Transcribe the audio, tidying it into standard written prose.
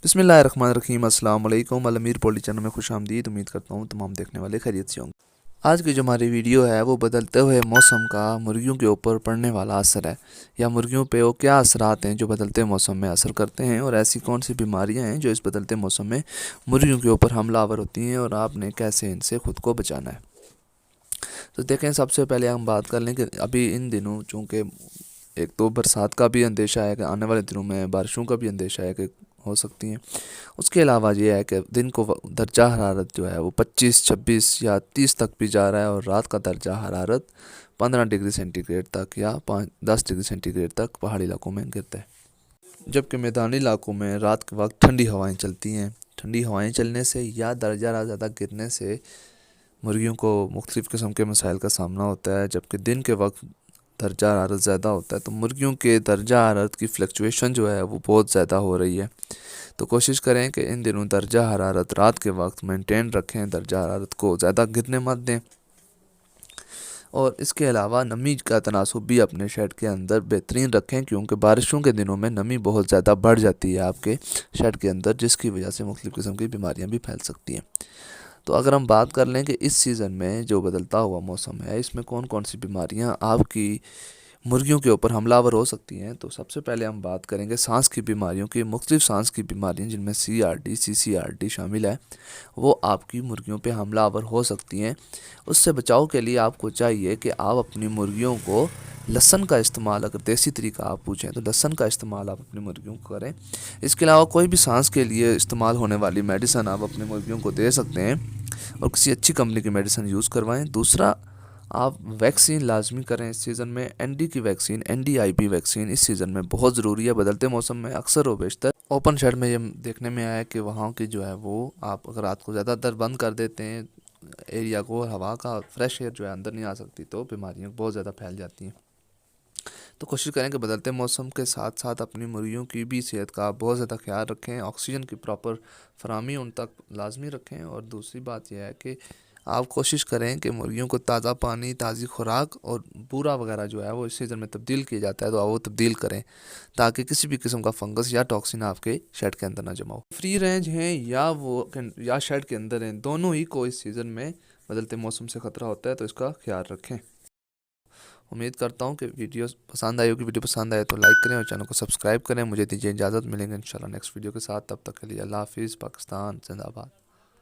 बिस्मिल्लाहिर्रहमानिर्रहीम। अस्सलाम वालेकुम। अमीर पॉली चैनल में खुश आमदीद। उम्मीद करता हूँ तमाम देखने वाले खैरियत से होंगे। आज की जो हमारी वीडियो है वो बदलते हुए मौसम का मुर्गियों के ऊपर पड़ने वाला असर है, या मुर्गियों पे वो क्या असरात हैं जो बदलते मौसम में असर करते हैं, और ऐसी कौन सी बीमारियां हैं जो इस बदलते मौसम में मुर्गियों के ऊपर हमलावर होती हैं और आपने कैसे इनसे ख़ुद को बचाना है। तो देखें, सबसे पहले हम बात कर लें कि अभी इन दिनों चूँकि एक तो बरसात का भी अंदेशा है कि आने वाले दिनों में बारिशों का भी अंदेशा है कि हो सकती हैं। उसके अलावा ये है कि दिन को दर्जा हरारत जो है वो 25, 26 या 30 तक भी जा रहा है, और रात का दर्जा हरारत 15 डिग्री सेंटीग्रेड तक या 10 डिग्री सेंटीग्रेड तक पहाड़ी इलाकों में गिरता है। जबकि मैदानी इलाकों में रात के वक्त ठंडी हवाएं चलती हैं। ठंडी हवाएं चलने से या दर्जा ज़्यादा गिरने से मुर्गियों को मुख्तलिफ़ किस्म के मसाइल का सामना होता है। जबकि दिन के वक्त दर्जा हरारत ज़्यादा होता है, तो मुर्गियों के दर्जा हरारत की फ्लक्चुएशन जो है वो बहुत ज़्यादा हो रही है। तो कोशिश करें कि इन दिनों दर्जा हरारत रात के वक्त मेंटेन रखें, दर्जा हरारत को ज़्यादा गिरने मत दें। और इसके अलावा नमी का तनासुब भी अपने शेड के अंदर बेहतरीन रखें, क्योंकि बारिशों के दिनों में नमी बहुत ज़्यादा बढ़ जाती है आपके शेड के अंदर, जिसकी वजह से मुख्तलिफ़ किस्म की बीमारियाँ भी फैल सकती हैं। तो अगर हम बात कर लें कि इस सीज़न में जो बदलता हुआ मौसम है इसमें कौन कौन सी बीमारियां आपकी मुर्गियों के ऊपर हमलावर हो सकती हैं, तो सबसे पहले हम बात करेंगे सांस की बीमारियों की। मुख्तलिफ़ सांस की बीमारियां जिनमें CRD, CCRD शामिल है, वो आपकी मुर्गियों पे हमलावर हो सकती हैं। उससे बचाव के लिए आपको चाहिए कि आप अपनी मुर्गियों को लहसुन का इस्तेमाल, अगर देसी तरीका आप पूछें तो लहसुन का इस्तेमाल आप अपनी मुर्गियों को करें। इसके अलावा कोई भी सांस के लिए इस्तेमाल होने वाली मेडिसिन आप अपनी मुर्गियों को दे सकते हैं, और किसी अच्छी कंपनी की मेडिसिन यूज़ करवाएं। दूसरा, आप वैक्सीन लाजमी करें इस सीज़न में। ND की वैक्सीन, NDIP वैक्सीन इस सीज़न में बहुत ज़रूरी है। बदलते मौसम में अक्सर व बेशतर ओपन शेड में ये देखने में आया है कि वहाँ की जो है वो आप अगर रात को ज़्यादातर बंद कर देते हैं एरिया को, और हवा का फ्रेश एयर जो है अंदर नहीं आ सकती, तो बीमारियाँ बहुत ज़्यादा फैल जाती हैं। तो कोशिश करें कि बदलते मौसम के साथ साथ अपनी मुर्गियों की भी सेहत का बहुत ज़्यादा ख्याल रखें। ऑक्सीजन की प्रॉपर फराहमी उन तक लाजमी रखें। और दूसरी बात यह है कि आप कोशिश करें कि मुर्गियों को ताज़ा पानी, ताज़ी खुराक और बूरा वगैरह जो है वो इस सीज़न में तब्दील किया जाता है, तो आप वो तब्दील करें ताकि किसी भी किस्म का फंगस या टॉक्सिन आपके शेड के अंदर ना जमा हो। फ्री रेंज हैं या शेड के अंदर हैं, दोनों ही को इस सीज़न में बदलते मौसम से ख़तरा होता है, तो इसका ख्याल रखें। उम्मीद करता हूँ कि वीडियो पसंद आई होगी। वीडियो पसंद आए तो लाइक करें और चैनल को सब्सक्राइब करें। मुझे दीजिए इजाज़त, मिलेंगे इंशाल्लाह नेक्स्ट वीडियो के साथ। तब तक के लिए अल्लाह हाफिज़। पाकिस्तान जिंदाबाद।